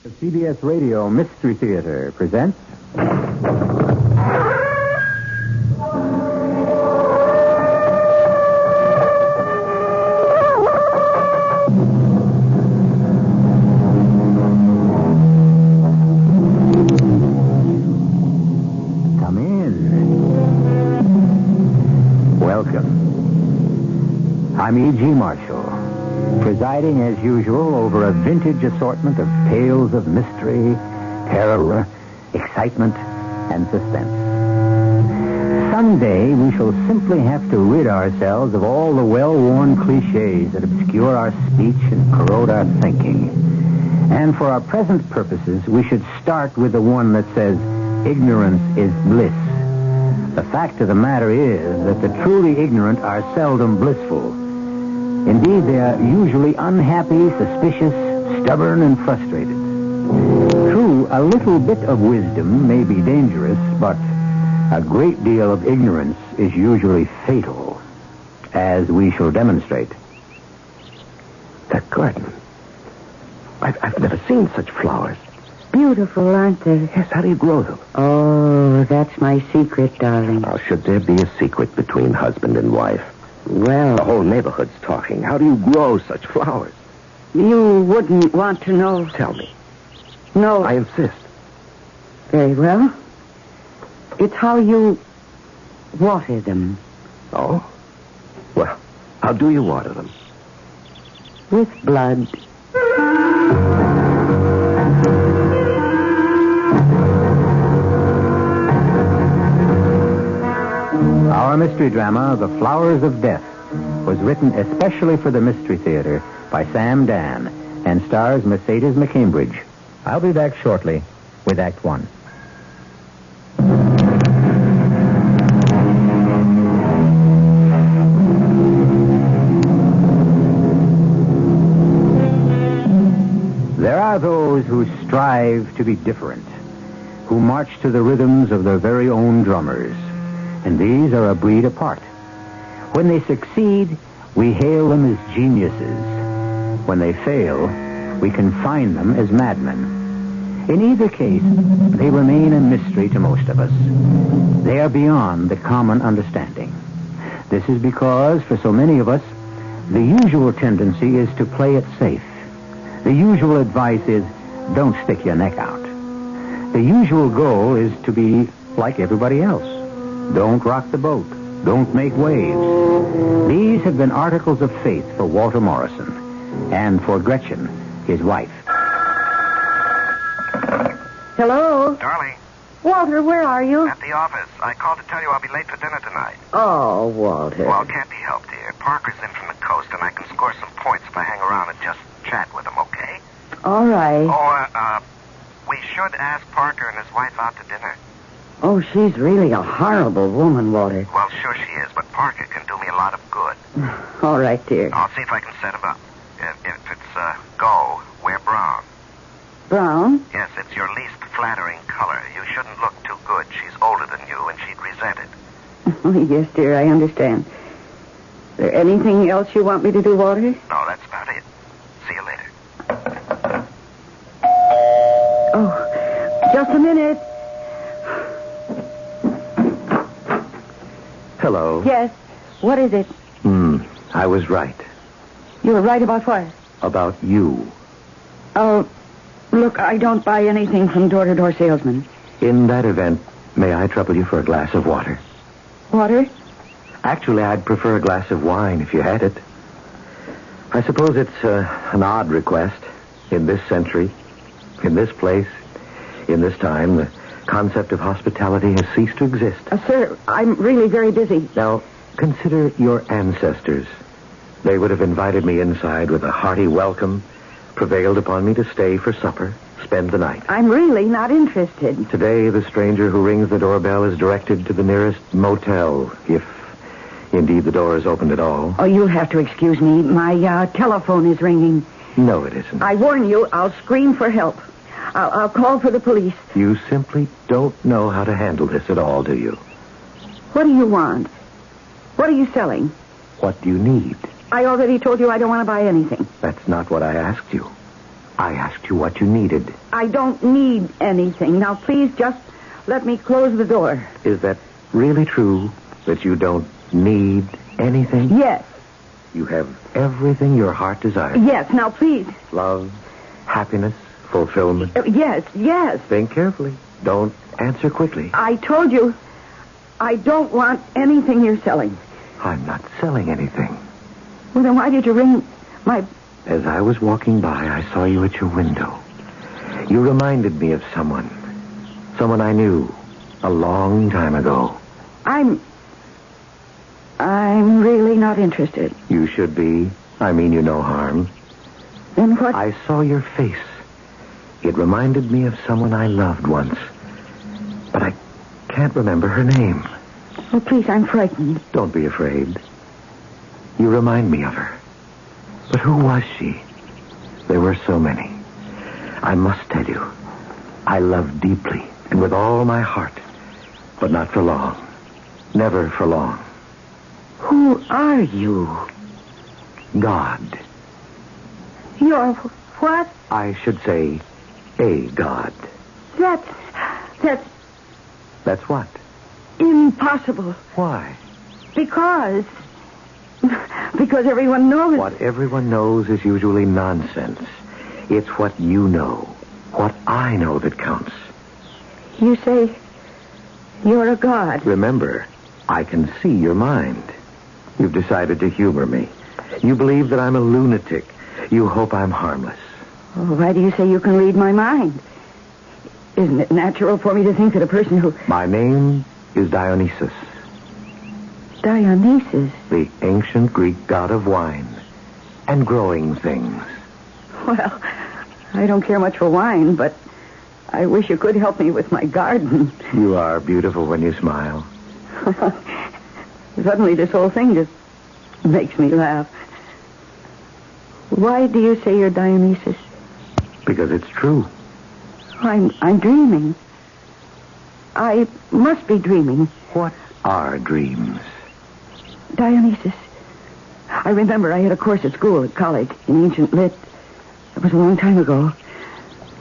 The CBS Radio Mystery Theater presents... Come in. Welcome. I'm E.G. Marshall, presiding as usual over a vintage assortment of tales of mystery, terror, excitement, and suspense. Someday we shall simply have to rid ourselves of all the well-worn cliches that obscure our speech and corrode our thinking. And for our present purposes, we should start with the one that says, ignorance is bliss. The fact of the matter is that the truly ignorant are seldom blissful. Indeed, they are usually unhappy, suspicious, stubborn, and frustrated. True, a little bit of wisdom may be dangerous, but a great deal of ignorance is usually fatal, as we shall demonstrate. That garden. I've never seen such flowers. Beautiful, aren't they? Yes, how do you grow them? Oh, that's my secret, darling. How should there be a secret between husband and wife? Well, The whole neighborhood's talking. How do you grow such flowers? you wouldn't want to know. Tell me. No. I insist. Very well. It's how you water them. Oh? Well, how do you water them? With blood. Our mystery drama, The Flowers of Death, was written especially for the Mystery Theater by Sam Dann and stars Mercedes McCambridge. I'll be back shortly with Act One. There are those who strive to be different, who march to the rhythms of their very own drummers. And these are a breed apart. When they succeed, we hail them as geniuses. When they fail, we confine them as madmen. In either case, they remain a mystery to most of us. They are beyond the common understanding. This is because, for so many of us, the usual tendency is to play it safe. The usual advice is, don't stick your neck out. The usual goal is to be like everybody else. Don't rock the boat. Don't make waves. These have been articles of faith for Walter Morrison and for Gretchen, his wife. Hello? Darling, Walter, where are you? at the office. I called to tell you I'll be late for dinner tonight. Oh, Walter. Well, it can't be helped here. Parker's in from the coast, and I can score some points if I hang around and just chat with him, okay? All right. We should ask Parker and his wife out to dinner. Oh, she's really a horrible woman, Walter. Well, sure she is, but Parker can do me a lot of good. All right, dear. I'll see if I can set him up. If it's go, wear brown. Brown? Yes, it's your least flattering color. You shouldn't look too good. She's older than you, and she'd resent it. Yes, dear, I understand. Is there anything else you want me to do, Walter? No, that's about it. See you later. Oh, just a minute. Hello. Yes. What is it? I was right. You were right about what? About you. Oh, look, I don't buy anything from door-to-door salesmen. In that event, may I trouble you for a glass of water? Water? Actually, I'd prefer a glass of wine if you had it. I suppose it's an odd request. In this century, in this place, in this time, the concept of hospitality has ceased to exist. Sir, I'm really very busy. Now, consider your ancestors. They would have invited me inside with a hearty welcome, prevailed upon me to stay for supper, spend the night. I'm really not interested. Today, the stranger who rings the doorbell is directed to the nearest motel, if indeed the door is opened at all. Oh, you'll have to excuse me. My telephone is ringing. No, it isn't. I warn you, I'll scream for help. I'll call for the police. You simply don't know how to handle this at all, do you? What do you want? What are you selling? What do you need? I already told you I don't want to buy anything. That's not what I asked you. I asked you what you needed. I don't need anything. Now, please just let me close the door. Is that really true, that you don't need anything? Yes. You have everything your heart desires? Yes. Now, please. Love, happiness, fulfillment? Yes. Think carefully. Don't answer quickly. I told you I don't want anything you're selling. I'm not selling anything. Well, then why did you ring my... As I was walking by, I saw you at your window. You reminded me of someone. Someone I knew a long time ago. I'm really not interested. You should be. I mean you no harm. Then what? I saw your face. It reminded me of someone I loved once. But I can't remember her name. Oh, please, I'm frightened. Don't be afraid. You remind me of her. But who was she? There were so many. I must tell you, I loved deeply and with all my heart, but not for long. Never for long. Who are you? God. You're what? I should say, a God. That's That's what? impossible. Why? Because everyone knows. What everyone knows is usually nonsense. It's what you know, what I know that counts. You say you're a god. Remember, I can see your mind. You've decided to humor me. You believe that I'm a lunatic. You hope I'm harmless. Oh, why do you say you can read my mind? Isn't it natural for me to think that a person who... My name is Dionysus, Dionysus? the ancient Greek god of wine and growing things. Well, I don't care much for wine, but I wish you could help me with my garden. You are beautiful when you smile. Suddenly this whole thing just makes me laugh. Why do you say you're Dionysus? Because it's true. I'm dreaming. I must be dreaming. What are dreams? Dionysus. I remember I had a course at school, at college, in ancient lit. It was a long time ago.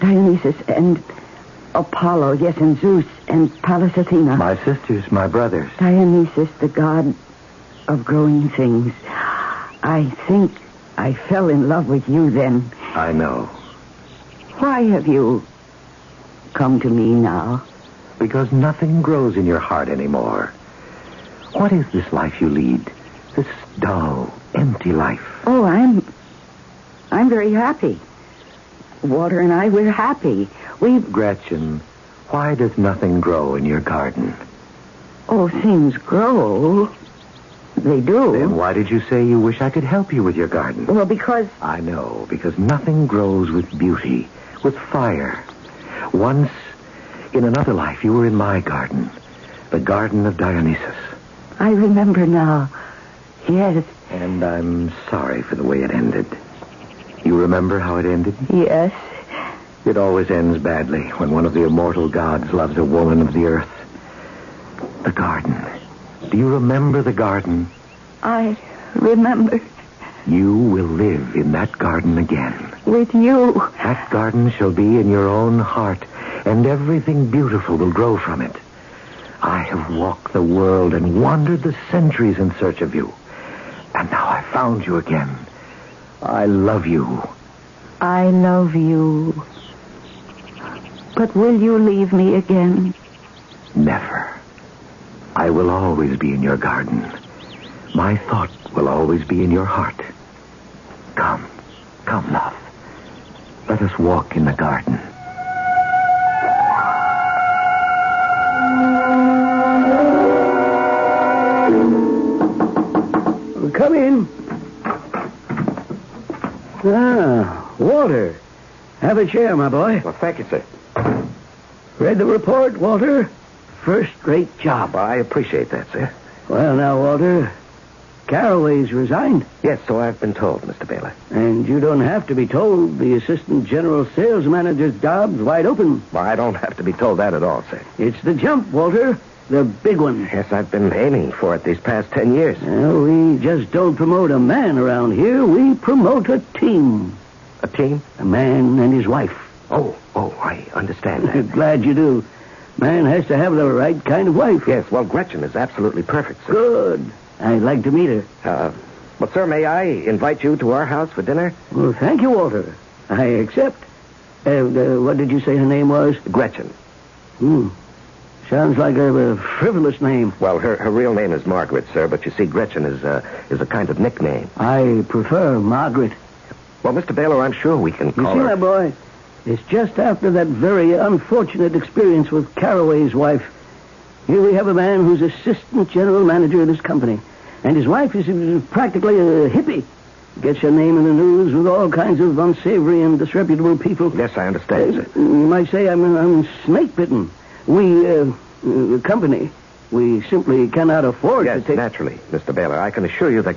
Dionysus and Apollo, yes, and Zeus and Pallas Athena. My sisters, my brothers. Dionysus, the god of growing things. I think I fell in love with you then. I know. Why have you come to me now? Because nothing grows in your heart anymore. What is this life you lead? This dull, empty life. Oh, I'm very happy. Walter and I, we're happy. Gretchen, why does nothing grow in your garden? Oh, things grow. They do. Then why did you say you wish I could help you with your garden? Well, because... I know, because nothing grows with beauty, with fire. Once, in another life, you were in my garden, the garden of Dionysus. I remember now. Yes. And I'm sorry for the way it ended. You remember how it ended? Yes. It always ends badly when one of the immortal gods loves a woman of the earth. The garden. Do you remember the garden? I remember. You will live in that garden again. With you. That garden shall be in your own heart, and everything beautiful will grow from it. I have walked the world and wandered the centuries in search of you. And now I found you again. I love you. I love you. But will you leave me again? Never. I will always be in your garden. My thought will always be in your heart. Come, love. Let us walk in the garden. Come in. Walter. Have a chair, my boy. Well, thank you, sir. Read the report, Walter? First-rate job. I appreciate that, sir. Well, now, Walter, Carraway's resigned. Yes, so I've been told, Mr. Baylor. And you don't have to be told. The assistant general sales manager's job's wide open. Well, I don't have to be told that at all, sir. It's the jump, Walter. The big one. Yes, I've been aiming for it these past 10 years. Well, we just don't promote a man around here. We promote a team. A team? A man and his wife. Oh, I understand that. Glad you do. Man has to have the right kind of wife. Yes, well, Gretchen is absolutely perfect, sir. Good. I'd like to meet her. Well, sir, may I invite you to our house for dinner? Well, thank you, Walter. I accept. What did you say her name was? Gretchen. Sounds like a frivolous name. Well, her real name is Margaret, sir, but you see, Gretchen is a kind of nickname. I prefer Margaret. Well, Mr. Baylor, I'm sure we can call You see, her... my boy, it's just after that very unfortunate experience with Caraway's wife. Here we have a man who's assistant general manager of this company. And his wife is practically a hippie. Gets her name in the news with all kinds of unsavory and disreputable people. Yes, I understand, sir. You might say I'm snake-bitten. We, the company, we simply cannot afford to take... Yes, naturally, Mr. Baylor. I can assure you that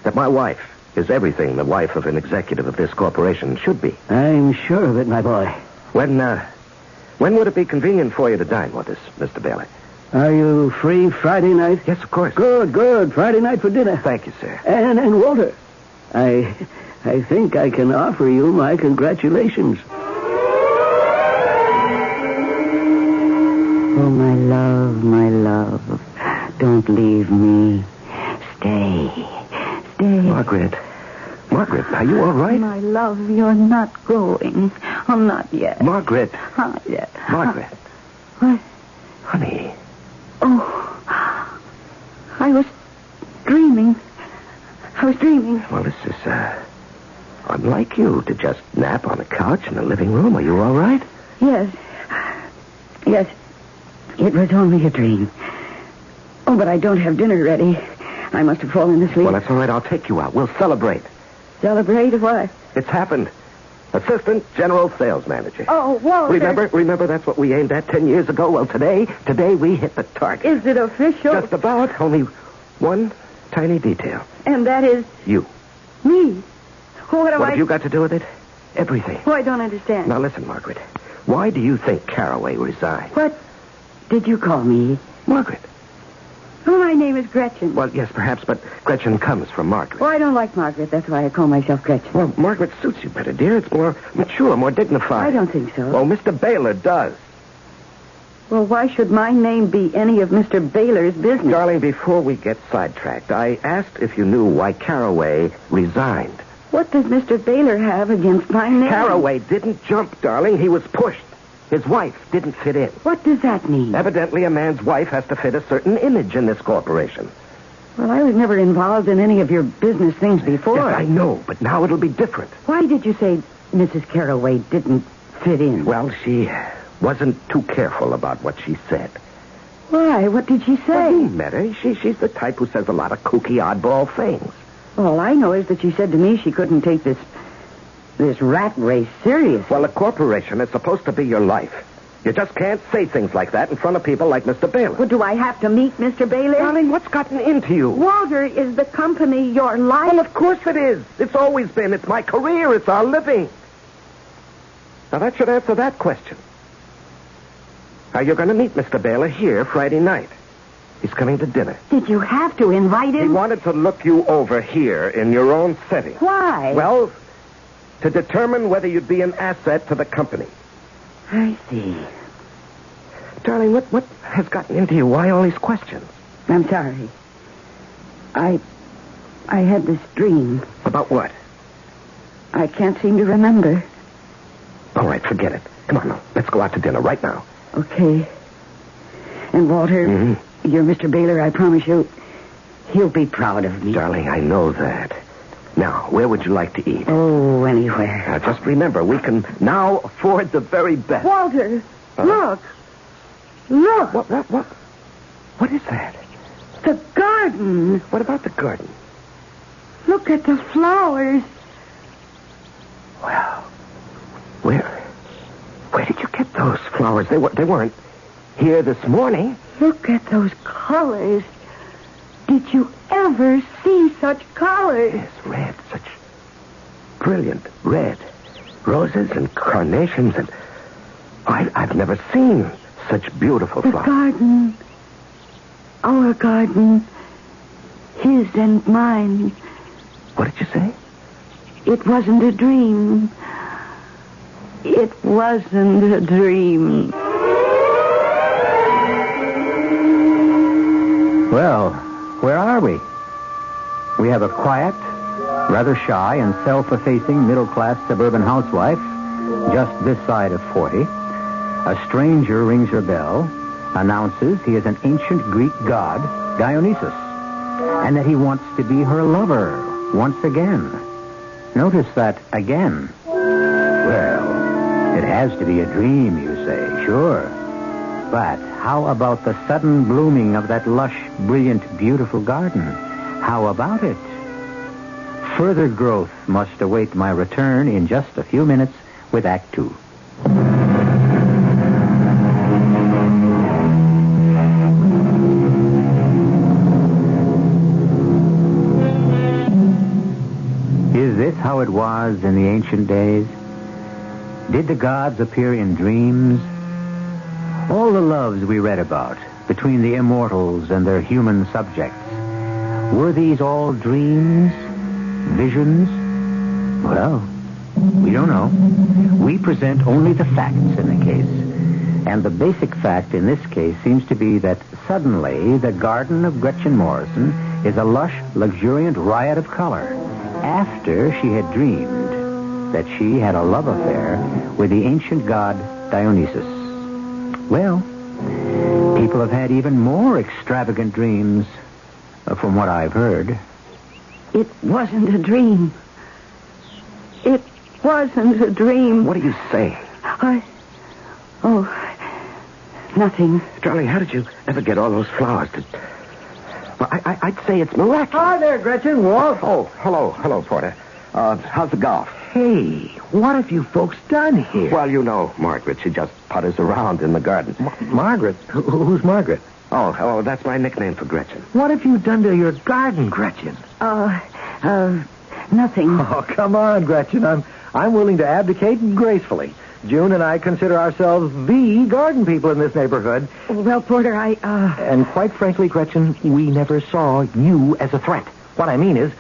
that my wife is everything the wife of an executive of this corporation should be. I'm sure of it, my boy. When would it be convenient for you to dine with us, Mr. Baylor? Are you free Friday night? Yes, of course. Good. Friday night for dinner. Thank you, sir. And Walter, I think I can offer you my congratulations. Oh, my love, don't leave me. Stay. Margaret, are you all right? My love, you're not going. Oh, not yet. Margaret. Not yet. Margaret. What? Honey. Oh, I was dreaming. Well, this is, unlike you to just nap on a couch in the living room. Are you all right? Yes. It was only a dream. Oh, but I don't have dinner ready. I must have fallen asleep. Well, that's all right. I'll take you out. We'll celebrate. Celebrate what? It's happened. Assistant General Sales Manager. Oh, Walter. Remember that's what we aimed at 10 years ago? Well, today we hit the target. Is it official? Just about. Only one tiny detail. And that is? You. Me. What have you got to do with it? Everything. Oh, I don't understand. Now listen, Margaret. Why do you think Caraway resigned? What did you call me? Margaret. Oh, my name is Gretchen. Well, yes, perhaps, but Gretchen comes from Margaret. Oh, I don't like Margaret. That's why I call myself Gretchen. Well, Margaret suits you better, dear. It's more mature, more dignified. I don't think so. Well, Mr. Baylor does. Well, why should my name be any of Mr. Baylor's business? Darling, before we get sidetracked, I asked if you knew why Caraway resigned. What does Mr. Baylor have against my name? Caraway didn't jump, darling. He was pushed. His wife didn't fit in. What does that mean? Evidently, a man's wife has to fit a certain image in this corporation. Well, I was never involved in any of your business things before. Yes, I know, but now it'll be different. Why did you say Mrs. Caraway didn't fit in? Well, she wasn't too careful about what she said. Why? What did she say? Well, you met her. She's the type who says a lot of kooky, oddball things. All I know is that she said to me she couldn't take this rat race serious. Well, a corporation is supposed to be your life. You just can't say things like that in front of people like Mr. Baylor. Well, do I have to meet Mr. Baylor? Darling, what's gotten into you? Walter, is the company your life? Well, of course it is. It's always been. It's my career. It's our living. Now, that should answer that question. Are you going to meet Mr. Baylor here Friday night? He's coming to dinner. Did you have to invite him? He wanted to look you over here in your own setting. Why? Well, to determine whether you'd be an asset to the company. I see. Darling, what has gotten into you? Why all these questions? I'm sorry. I had this dream. About what? I can't seem to remember. All right, forget it. Come on, now. Let's go out to dinner right now. Okay. And Walter, you're Mr. Baylor, I promise you, he'll be proud of me. Darling, I know that. Now, where would you like to eat? Oh, anywhere. Now, just remember, we can now afford the very best. Walter, look. Look. What is that? The garden. What about the garden? Look at the flowers. Well, where did you get those flowers? They weren't here this morning. Look at those colors. Did you ever see such colors? Yes, red, such brilliant red. Roses and carnations and... I've never seen such beautiful flowers. The garden. Our garden. His and mine. What did you say? It wasn't a dream. It wasn't a dream. Well, where are we? We have a quiet, rather shy and self-effacing middle-class suburban housewife, just this side of 40. A stranger rings her bell, announces he is an ancient Greek god, Dionysus, and that he wants to be her lover once again. Notice that again. Well, it has to be a dream, you say, sure. But how about the sudden blooming of that lush, brilliant, beautiful garden? How about it? Further growth must await my return in just a few minutes with Act 2. Is this how it was in the ancient days? Did the gods appear in dreams? All the loves we read about between the immortals and their human subjects, were these all dreams? Visions? Well, we don't know. We present only the facts in the case. And the basic fact in this case seems to be that suddenly the garden of Gretchen Morrison is a lush, luxuriant riot of color after she had dreamed that she had a love affair with the ancient god Dionysus. Well, people have had even more extravagant dreams, from what I've heard. It wasn't a dream. It wasn't a dream. What are you saying? Nothing. Darling, how did you ever get all those flowers? Well, I'd say it's miraculous. Hi there, Gretchen. Walt. Oh, hello, Porter. How's the golf? Hey, what have you folks done here? Well, you know, Margaret, she just putters around in the garden. Margaret? Who's Margaret? Oh, that's my nickname for Gretchen. What have you done to your garden, Gretchen? Nothing. Oh, come on, Gretchen. I'm willing to abdicate gracefully. June and I consider ourselves the garden people in this neighborhood. Well, Porter, And quite frankly, Gretchen, we never saw you as a threat. What I mean is,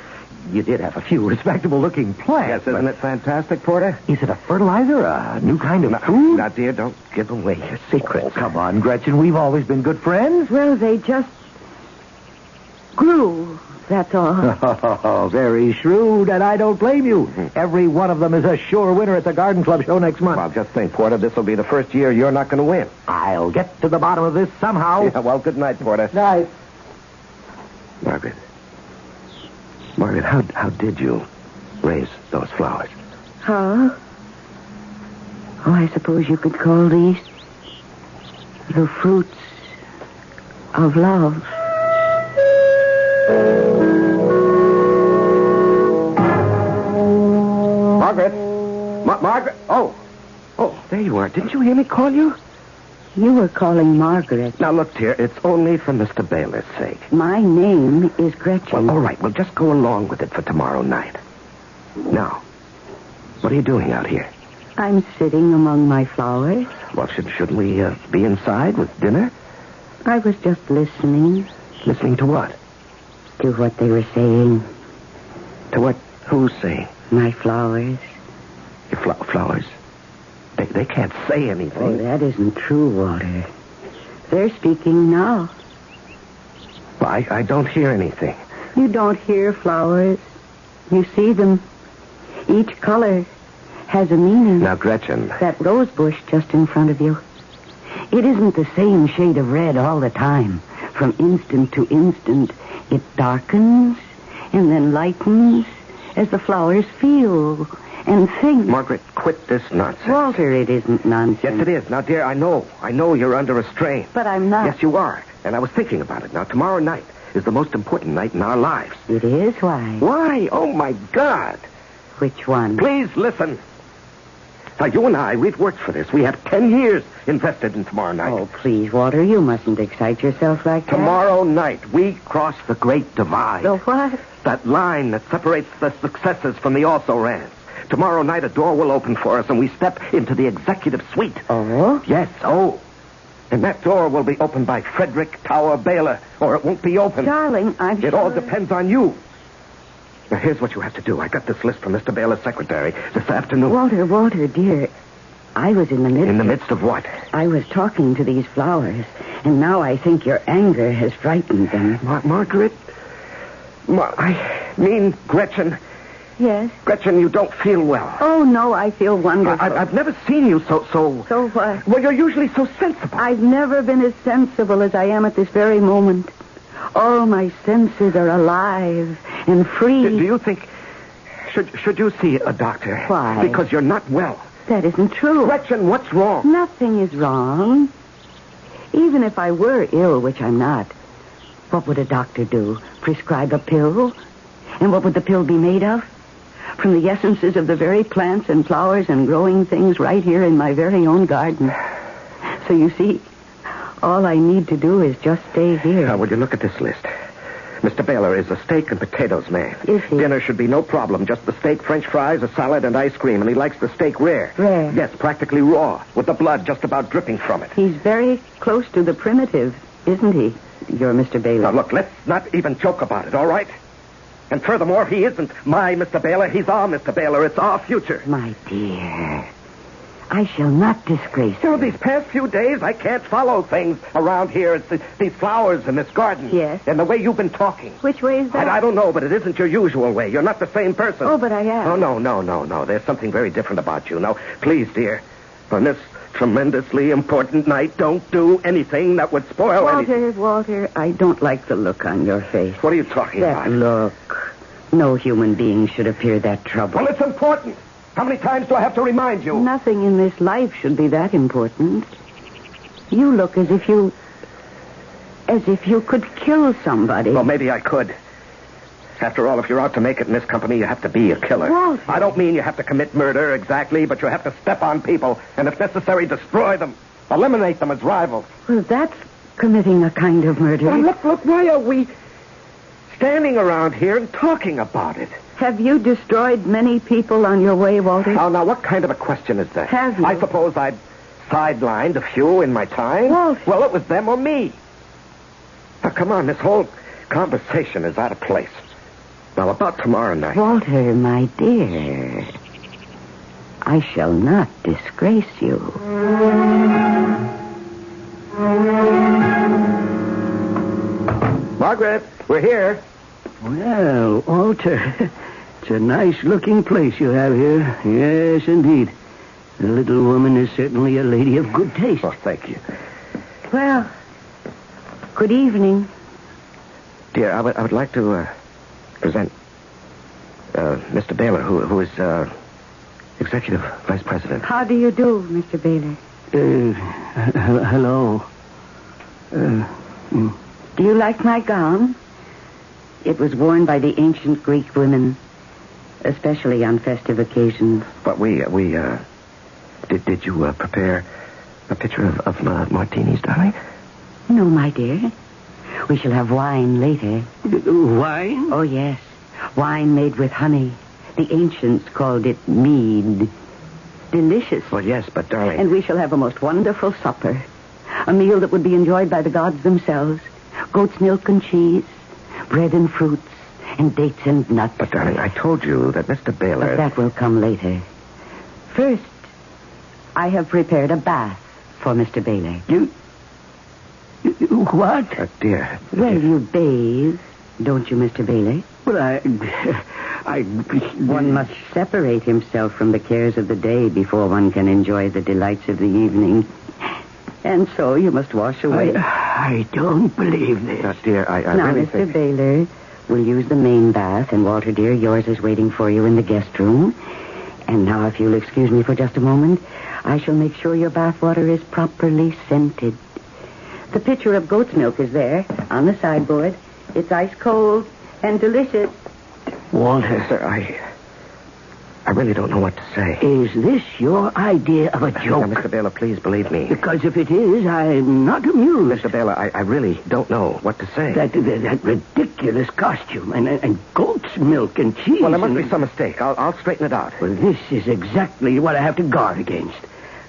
you did have a few respectable-looking plants. Yes, isn't it fantastic, Porter? Is it a fertilizer, a new kind of food? Now, dear, don't give away your secrets. Oh, come on, Gretchen. We've always been good friends. Well, they just grew, that's all. Oh, very shrewd, and I don't blame you. Every one of them is a sure winner at the Garden Club show next month. Well, just think, Porter, this will be the first year you're not going to win. I'll get to the bottom of this somehow. Yeah, well, good night, Porter. Night. Margaret, how did you raise those flowers? Huh? Oh, I suppose you could call these the fruits of love. Margaret! Margaret! Oh, there you are. Didn't you hear me call you? You were calling Margaret. Now, look, dear, it's only for Mr. Baylor's sake. My name is Gretchen. Well, all right. Well, just go along with it for tomorrow night. Now, what are you doing out here? I'm sitting among my flowers. Well, shouldn't we be inside with dinner? I was just listening Listening to what? to what they were saying. To what? Who's saying? My flowers. Your flowers? They can't say anything. Oh, that isn't true, Walter. They're speaking now. Well, I don't hear anything. You don't hear flowers. You see them. Each color has a meaning. Now, Gretchen. That rose bush just in front of you. It isn't the same shade of red all the time. From instant to instant, it darkens and then lightens as the flowers feel and think. Margaret, quit this nonsense. Walter, it isn't nonsense. Yes, it is. Now, dear, I know you're under a strain. But I'm not. Yes, you are. And I was thinking about it. Now, tomorrow night is the most important night in our lives. It is? Why? Why? Oh, my God. Which one? Please listen. Now, you and I, we've worked for this. We have 10 years invested in tomorrow night. Oh, please, Walter, you mustn't excite yourself like that. Tomorrow night, we cross the Great Divide. The what? That line that separates the successes from the also-rans. Tomorrow night, a door will open for us, and we step into the executive suite. Oh? Yes, And that door will be opened by Frederick Tower Baylor, or it won't be opened. Darling, I'm It all sure- depends on you. Now, here's what you have to do. I got this list from Mr. Baylor's secretary this afternoon. Walter, dear, I was in the midst... In the midst of what? I was talking to these flowers, and now I think your anger has frightened them. Margaret? I mean, Gretchen. Yes? Gretchen, you don't feel well. Oh, no, I feel wonderful. I've never seen you so... So what? Well, you're usually so sensible. I've never been as sensible as I am at this very moment. All my senses are alive and free. Do you think... Should you see a doctor? Why? Because you're not well. That isn't true. Gretchen, what's wrong? Nothing is wrong. Even if I were ill, which I'm not, what would a doctor do? Prescribe a pill? And what would the pill be made of? From the essences of the very plants and flowers and growing things right here in my very own garden. So you see, all I need to do is just stay here. Now, would you look at this list? Mr. Baylor is a steak and potatoes man. Is he? Dinner should be no problem. Just the steak, French fries, a salad, and ice cream. And he likes the steak rare. Rare? Yes, practically raw, with the blood just about dripping from it. He's very close to the primitive, isn't he? You're Mr. Baylor. Now, look, let's not even joke about it, all right? And furthermore, he isn't my Mr. Baylor. He's our Mr. Baylor. It's our future. My dear, I shall not disgrace You know, you. these past few days, I can't follow things around here. It's these flowers in this garden. Yes. And the way you've been talking. Which way is that? I don't know, but it isn't your usual way. You're not the same person. Oh, but I am. Oh, no. There's something very different about you. No, please, dear. On this tremendously important night, don't do anything that would spoil anything. Walter, I don't like the look on your face. What are you talking That about? look. No human being should appear that troubled. Well, it's important. How many times do I have to remind you? Nothing in this life should be that important. You look as if you could kill somebody. Well, maybe I could. After all, if you're out to make it in this company, you have to be a killer. Walter. I don't mean you have to commit murder exactly, but you have to step on people and, if necessary, destroy them. Eliminate them as rivals. Well, that's committing a kind of murder. Well, look, why are we standing around here and talking about it? Have you destroyed many people on your way, Walter? Now, what kind of a question is that? Have you? I suppose I've sidelined a few in my time. Walter. Well, it was them or me. Now, come on, this whole conversation is out of place. Now, about tomorrow night. Walter, my dear, I shall not disgrace you. Margaret, we're here. Well, Walter, it's a nice-looking place you have here. Yes, indeed. The little woman is certainly a lady of good taste. Oh, thank you. Well, good evening. Dear, I would like to present Mr. Baylor, who is executive vice president. How do you do, Mr. Baylor? Hello. Do you like my gown? It was worn by the ancient Greek women, especially on festive occasions. But did you prepare a picture of martinis, darling? No, my dear. We shall have wine later. Wine? Oh, yes. Wine made with honey. The ancients called it mead. Delicious. Well, yes, but darling... And we shall have a most wonderful supper. A meal that would be enjoyed by the gods themselves. Goat's milk and cheese, bread and fruits, and dates and nuts. But, darling, I told you that Mr. Baylor... But that will come later. First, I have prepared a bath for Mr. Baylor. You what? Dear... Well, you bathe, don't you, Mr. Baylor? Well, I... One must separate himself from the cares of the day before one can enjoy the delights of the evening. And so you must wash away. I don't believe this. Dear, I now, really Mr. think... Baylor, we'll use the main bath, and Walter, dear, yours is waiting for you in the guest room. And now, if you'll excuse me for just a moment, I shall make sure your bath water is properly scented. The pitcher of goat's milk is there, on the sideboard. It's ice cold and delicious. Walter, Sir, I really don't know what to say. is this your idea of a joke? Now, Mr. Baylor, please believe me. Because if it is, I'm not amused. Mr. Baylor, I really don't know what to say. That ridiculous costume and goat's milk and cheese. Well, there must and... be some mistake. I'll straighten it out. Well, this is exactly what I have to guard against.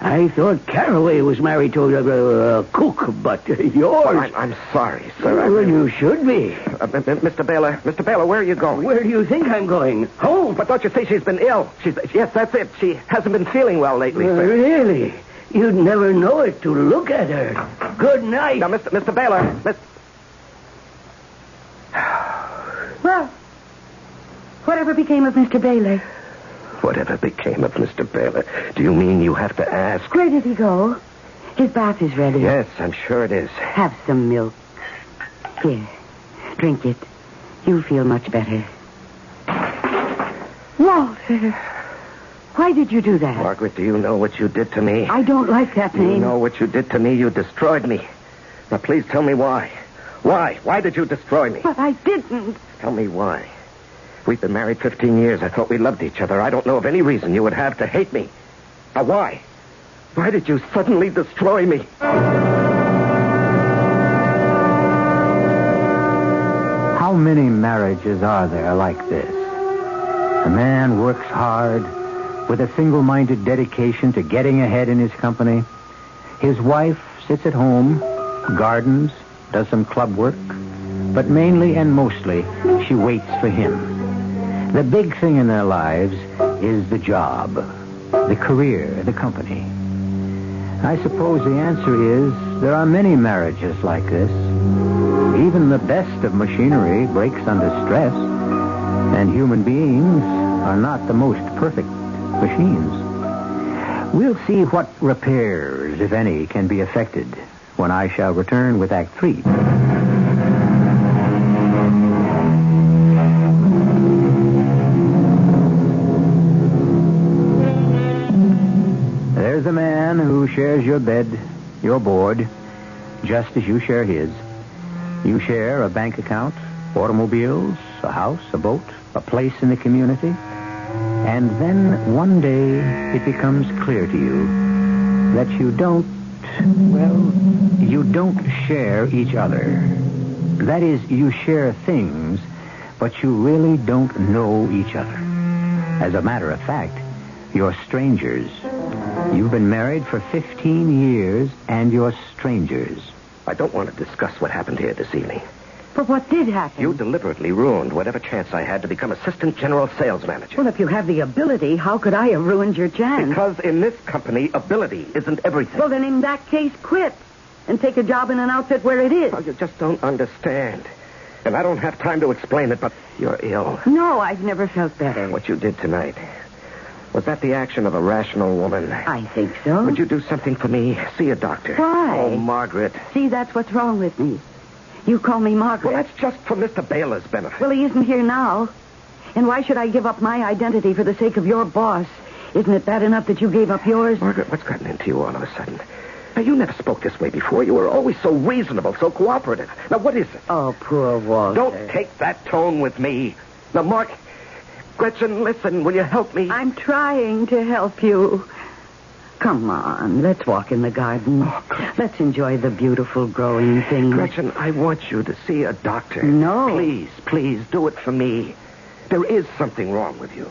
I thought Caraway was married to a cook, but yours... Well, I'm sorry, sir. Well, you should be. Mr. Baylor, where are you going? Where do you think I'm going? Home. But don't you see she's been ill? Yes, that's it. She hasn't been feeling well lately, sir. Really? You'd never know it to look at her. Good night. Now, Mr. Baylor. Well, whatever became of Mr. Baylor? Whatever became of Mr. Baylor? Do you mean you have to ask? Where did he go? His bath is ready. Yes, I'm sure it is. Have some milk. Here, drink it. You'll feel much better. Walter, why did you do that? Margaret, do you know what you did to me? I don't like that name. You know what you did to me? You destroyed me. Now, please tell me why. Why? Why did you destroy me? But I didn't. Tell me why. We've been married 15 years. I thought we loved each other. I don't know of any reason you would have to hate me. Now, why? Why did you suddenly destroy me? How many marriages are there like this? A man works hard with a single-minded dedication to getting ahead in his company. His wife sits at home, gardens, does some club work, but mainly and mostly she waits for him. The big thing in their lives is the job, the career, the company. I suppose the answer is there are many marriages like this. Even the best of machinery breaks under stress, and human beings are not the most perfect machines. We'll see what repairs, if any, can be effected when I shall return with Act 3. There's a man who shares your bed, your board, just as you share his. You share a bank account, automobiles, a house, a boat, a place in the community. And then one day it becomes clear to you that you don't share each other. That is, you share things, but you really don't know each other. As a matter of fact, you're strangers. You've been married for 15 years, and you're strangers. I don't want to discuss what happened here this evening. But what did happen? You deliberately ruined whatever chance I had to become assistant general sales manager. Well, if you have the ability, how could I have ruined your chance? Because in this company, ability isn't everything. Well, then in that case, quit. And take a job in an outfit where it is. Oh, you just don't understand. And I don't have time to explain it, but you're ill. No, I've never felt better. What you did tonight, was that the action of a rational woman? I think so. Would you do something for me? See a doctor. Why? Oh, Margaret. See, that's what's wrong with me. You call me Margaret. Well, that's just for Mr. Baylor's benefit. Well, he isn't here now. And why should I give up my identity for the sake of your boss? Isn't it bad enough that you gave up yours? Margaret, what's gotten into you all of a sudden? Now, you never spoke this way before. You were always so reasonable, so cooperative. Now, what is it? Oh, poor Walter. Don't take that tone with me. Now, Mark, Gretchen, listen. Will you help me? I'm trying to help you. Come on, let's walk in the garden. Oh, Gretchen. Let's enjoy the beautiful growing things. Gretchen, I want you to see a doctor. No. Please, do it for me. There is something wrong with you.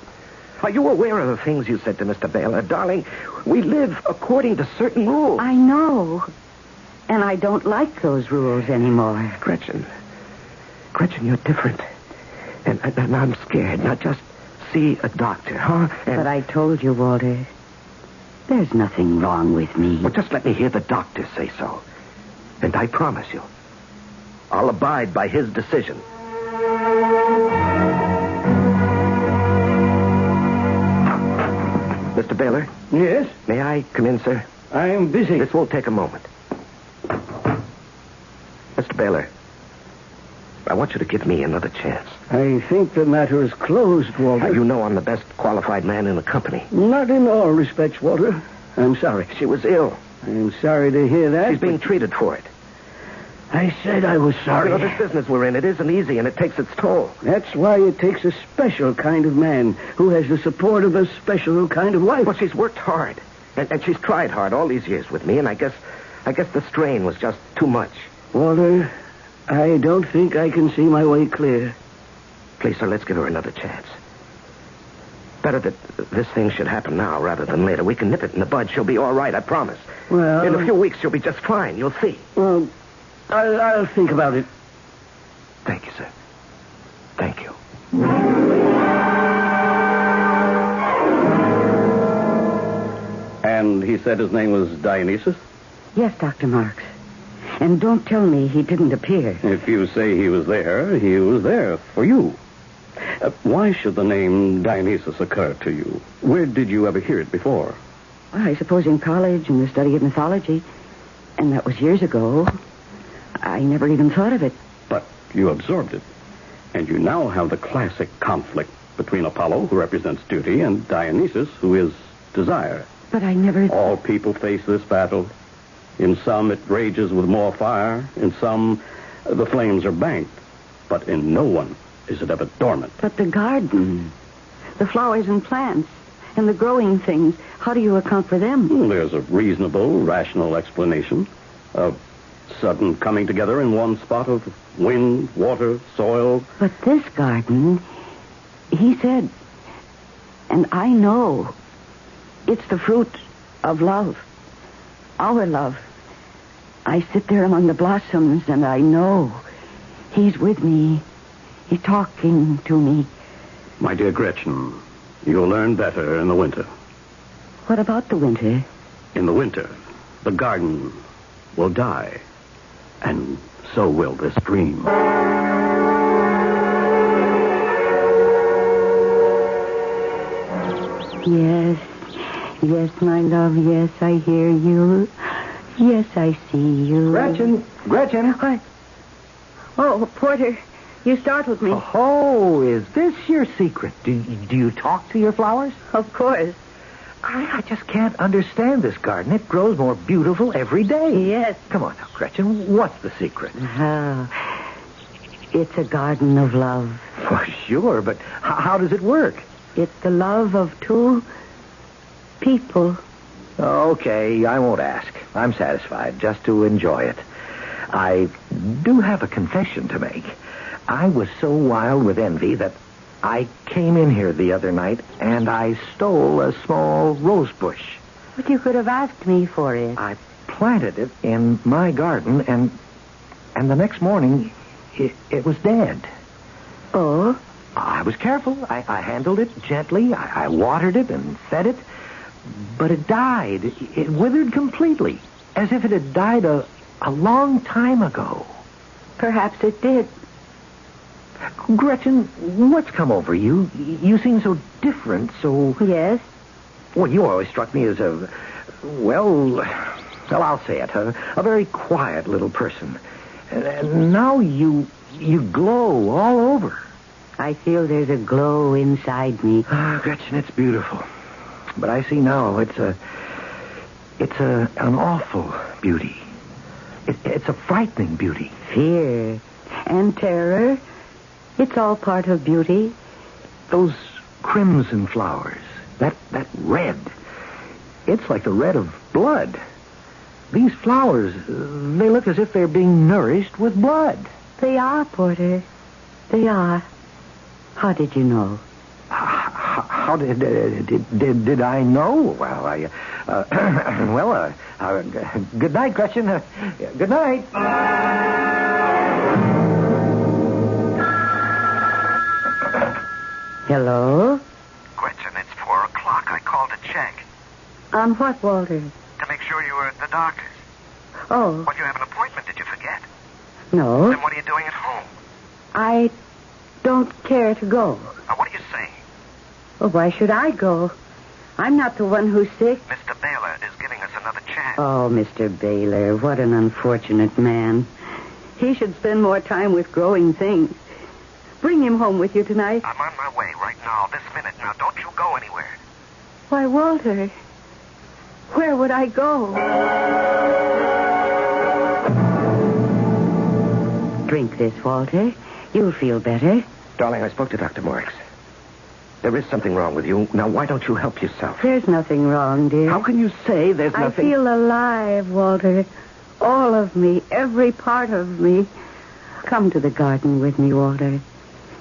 Are you aware of the things you said to Mr. Baylor? Darling, we live according to certain rules. I know. And I don't like those rules anymore. Gretchen, you're different. And I'm scared. Now, just see a doctor, huh? But I told you, Walter, there's nothing wrong with me. Well, just let me hear the doctor say so. And I promise you, I'll abide by his decision. Mr. Baylor? Yes? May I come in, sir? I'm busy. This won't take a moment. Mr. Baylor, I want you to give me another chance. I think the matter is closed, Walter. You know I'm the best qualified man in the company. Not in all respects, Walter. I'm sorry. She was ill. I'm sorry to hear that. She's being treated for it. I said I was sorry. You know, this business we're in, it isn't easy, and it takes its toll. That's why it takes a special kind of man who has the support of a special kind of wife. Well, she's worked hard, and she's tried hard all these years with me, and I guess the strain was just too much. Walter, I don't think I can see my way clear. Please, sir, let's give her another chance. Better that this thing should happen now rather than later. We can nip it in the bud. She'll be all right, I promise. Well... In a few weeks, she'll be just fine. You'll see. Well, I'll think about it. Thank you, sir. Thank you. And he said his name was Dionysus? Yes, Dr. Marks. And don't tell me he didn't appear. If you say he was there for you. Why should the name Dionysus occur to you? Where did you ever hear it before? Well, I suppose in college in the study of mythology. And that was years ago. I never even thought of it. But you absorbed it. And you now have the classic conflict between Apollo, who represents duty, and Dionysus, who is desire. But I never... All people face this battle. In some, it rages with more fire. In some, the flames are banked. But in no one is it ever dormant. But the garden, the flowers and plants, and the growing things, how do you account for them? There's a reasonable, rational explanation. A sudden coming together in one spot of wind, water, soil. But this garden, he said, and I know, it's the fruit of love. Our love. I sit there among the blossoms and I know he's with me. He's talking to me. My dear Gretchen, you'll learn better in the winter. What about the winter? In the winter, the garden will die. And so will this dream. Yes. Yes, my love. Yes, I hear you. Yes, I see you. Gretchen! What? Oh, Porter, you startled me. Oh, is this your secret? Do you talk to your flowers? Of course. I just can't understand this garden. It grows more beautiful every day. Yes. Come on now, Gretchen. What's the secret? It's a garden of love. For sure, but how does it work? It's the love of two people. Okay, I won't ask. I'm satisfied just to enjoy it. I do have a confession to make. I was so wild with envy that I came in here the other night and I stole a small rose bush. But you could have asked me for it. I planted it in my garden and the next morning it was dead. Oh? I was careful. I handled it gently. I watered it and fed it. But it died. It withered completely, as if it had died a long time ago. Perhaps it did. Gretchen, what's come over you? You seem so different, so... Yes? Well, you always struck me as well, I'll say it, a very quiet little person. And now you glow all over. I feel there's a glow inside me. Ah, Gretchen, it's beautiful. But I see now it's an awful beauty. It's a frightening beauty. Fear and terror. It's all part of beauty. Those crimson flowers, that red. It's like the red of blood. These flowers, they look as if they're being nourished with blood. They are, Porter. They are. How did you know? How did I know? Well, good night, Gretchen. Good night. Hello? Gretchen, it's 4 o'clock. I called to check. On what, Walter? To make sure you were at the doctor's. Oh, Well, you have an appointment. Did you forget? no. Then what are you doing at home? I don't care to go. Now, what are you saying? Well, why should I go? I'm not the one who's sick. Mr. Baylor is giving us another chance. Oh, Mr. Baylor, what an unfortunate man. He should spend more time with growing things. Bring him home with you tonight. I'm on my way right now, this minute. Now, don't you go anywhere. Why, Walter, where would I go? Drink this, Walter. You'll feel better. Darling, I spoke to Dr. Morrison. There is something wrong with you. Now, why don't you help yourself? There's nothing wrong, dear. How can you say there's I nothing... feel alive, Walter. All of me, every part of me. Come to the garden with me, Walter.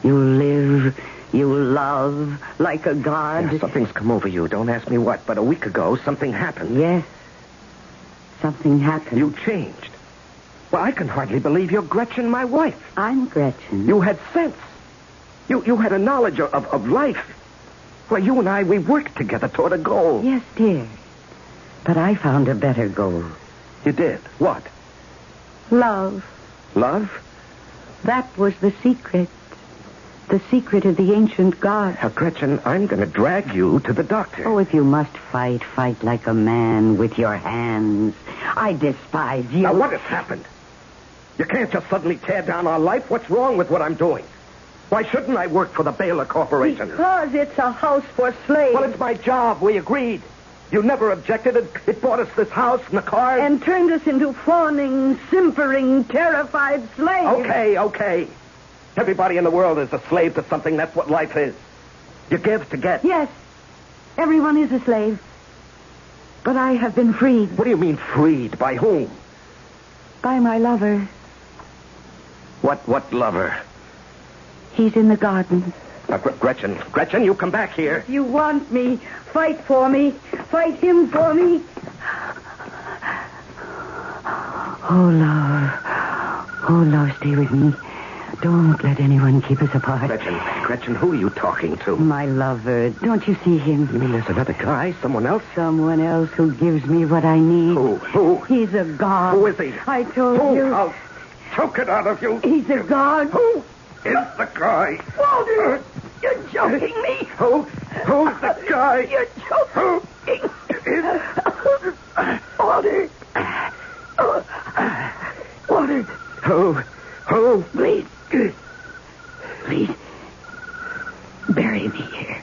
You'll live You love like a god. Yeah, something's come over you. Don't ask me what, but a week ago, something happened. Yes. Something happened. You changed. Well, I can hardly believe you're Gretchen, my wife. I'm Gretchen. You had sense. You had a knowledge of life. Well, you and I, we worked together toward a goal. Yes, dear. But I found a better goal. You did? What? Love. Love? That was the secret. The secret of the ancient gods. Now, Gretchen, I'm going to drag you to the doctor. Oh, if you must fight, fight like a man with your hands. I despise you. Now, what has happened? You can't just suddenly tear down our life. What's wrong with what I'm doing? Why shouldn't I work for the Baylor Corporation? Because it's a house for slaves. Well, it's my job. We agreed. You never objected. It bought us this house and the cars. And turned us into fawning, simpering, terrified slaves. Okay. Everybody in the world is a slave to something. That's what life is. You give to get. Yes. Everyone is a slave. But I have been freed. What do you mean freed? By whom? By my lover. What lover? He's in the garden. Gretchen, you come back here. If you want me, fight for me. Fight him for me. Oh, love, stay with me. Don't let anyone keep us apart. Gretchen, who are you talking to? My lover. Don't you see him? You mean there's another guy? Someone else? Someone else who gives me what I need. Who? He's a god. Who is he? I told you. I'll choke it out of you. He's a god. Who is the guy? Walter, you're joking me. Who's the guy? You're joking. Walter. Walter. Who? Please. Bury me here.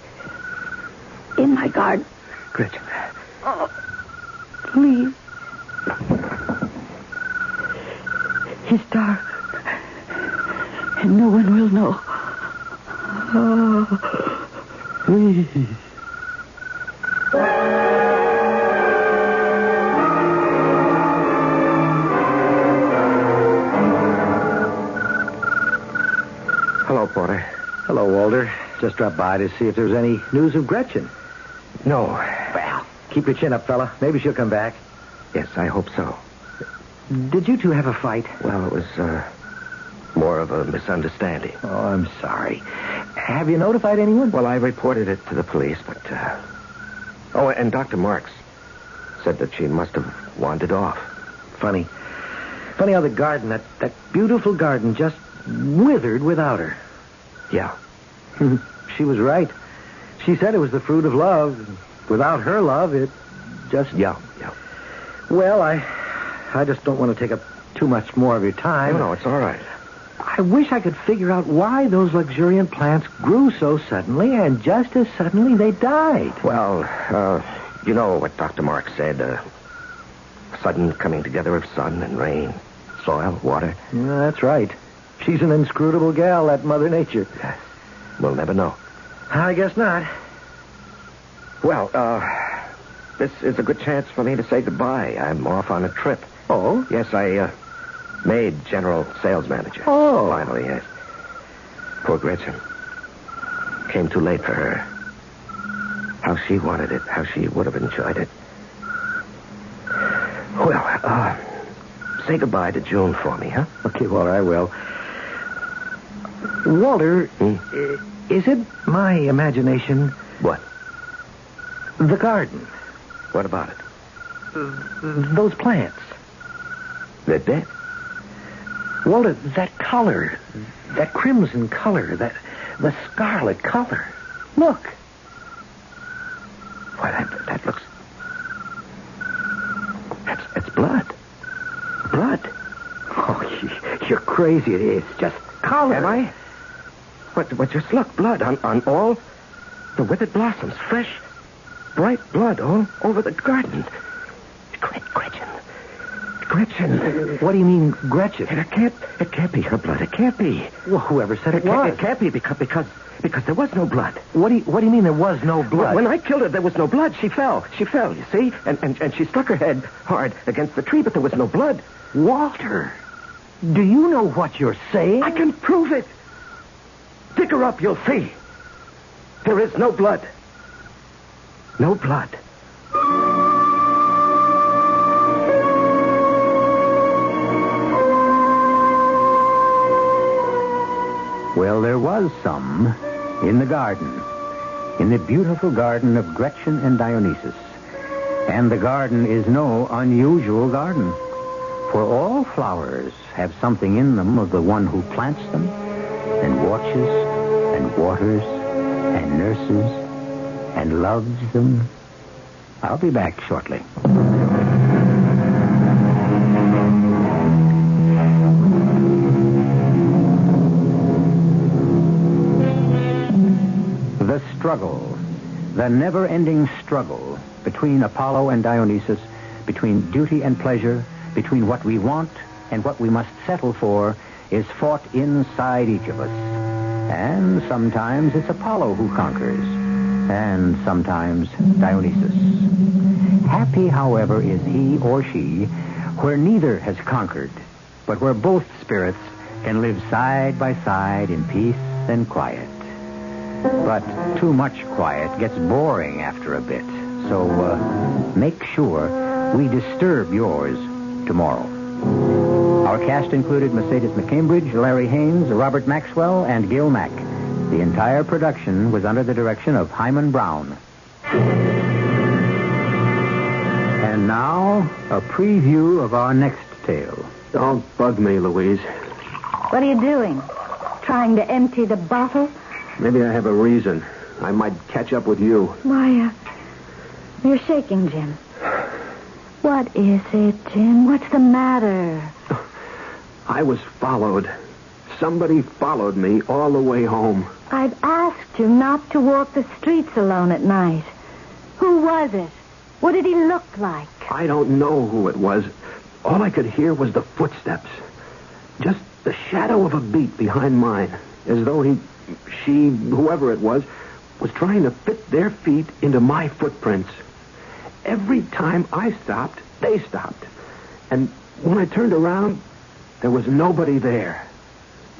In my garden. Gretchen. Oh, please. It's dark. And no one will know. Oh, please. Hello, Porter. Hello, Walter. Just dropped by to see if there's any news of Gretchen. No. Well, keep your chin up, fella. Maybe she'll come back. Yes, I hope so. Did you two have a fight? Well, it was more of a misunderstanding. Oh, I'm sorry. Have you notified anyone? Well, I reported it to the police, but... Oh, and Dr. Marks said that she must have wandered off. Funny how the garden, that beautiful garden, just withered without her. Yeah. She was right. She said it was the fruit of love. Without her love, it just... Yeah. Well, I just don't want to take up too much more of your time. No, it's all right. I wish I could figure out why those luxuriant plants grew so suddenly, and just as suddenly they died. Well, you know what Dr. Marks said. Sudden coming together of sun and rain, soil, water. Yeah, that's right. She's an inscrutable gal, that Mother Nature. Yes. We'll never know. I guess not. Well, this is a good chance for me to say goodbye. I'm off on a trip. Oh? Yes, I made general sales manager. Oh. Finally, yes. Poor Gretchen. Came too late for her. How she wanted it, how she would have enjoyed it. Well, say goodbye to June for me, huh? Okay, Walter, I will. Walter, is it my imagination? What? The garden. What about it? Those plants. They're dead. Walter, that color, that crimson color, the scarlet color. Look. Why, that looks... That's blood. Blood. Oh, you're crazy. It's just color. Am I? But just look, blood on all the withered blossoms. Fresh, bright blood all over the garden. Gretchen. What do you mean, Gretchen? It can't be her blood. It can't be. Well, whoever said it was. It can't be because there was no blood. What do you mean there was no blood? When I killed her, there was no blood. She fell, you see? And she struck her head hard against the tree, but there was no blood. Walter, do you know what you're saying? I can prove it. Dig her up, you'll see. There is no blood. No blood. Well, there was some in the garden, in the beautiful garden of Gretchen and Dionysus. And the garden is no unusual garden, for all flowers have something in them of the one who plants them and watches and waters and nurses and loves them. I'll be back shortly. The struggle, the never-ending struggle between Apollo and Dionysus, between duty and pleasure, between what we want and what we must settle for, is fought inside each of us. And sometimes it's Apollo who conquers, and sometimes Dionysus. Happy, however, is he or she where neither has conquered, but where both spirits can live side by side in peace and quiet. But too much quiet gets boring after a bit, so make sure we disturb yours tomorrow. Our cast included Mercedes McCambridge, Larry Haines, Robert Maxwell, and Gil Mack. The entire production was under the direction of Himan Brown. And now, a preview of our next tale. Don't bug me, Louise. What are you doing? Trying to empty the bottle? Maybe I have a reason. I might catch up with you. Why, you're shaking, Jim. What is it, Jim? What's the matter? I was followed. Somebody followed me all the way home. I've asked you not to walk the streets alone at night. Who was it? What did he look like? I don't know who it was. All I could hear was the footsteps. Just the shadow of a beat behind mine. As though she, whoever it was trying to fit their feet into my footprints. Every time I stopped, they stopped. And when I turned around, there was nobody there.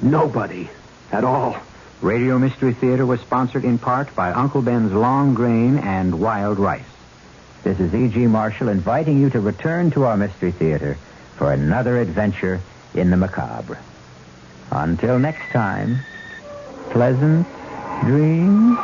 Nobody at all. Radio Mystery Theater was sponsored in part by Uncle Ben's Long Grain and Wild Rice. This is E.G. Marshall inviting you to return to our Mystery Theater for another adventure in the macabre. Until next time, pleasant dreams.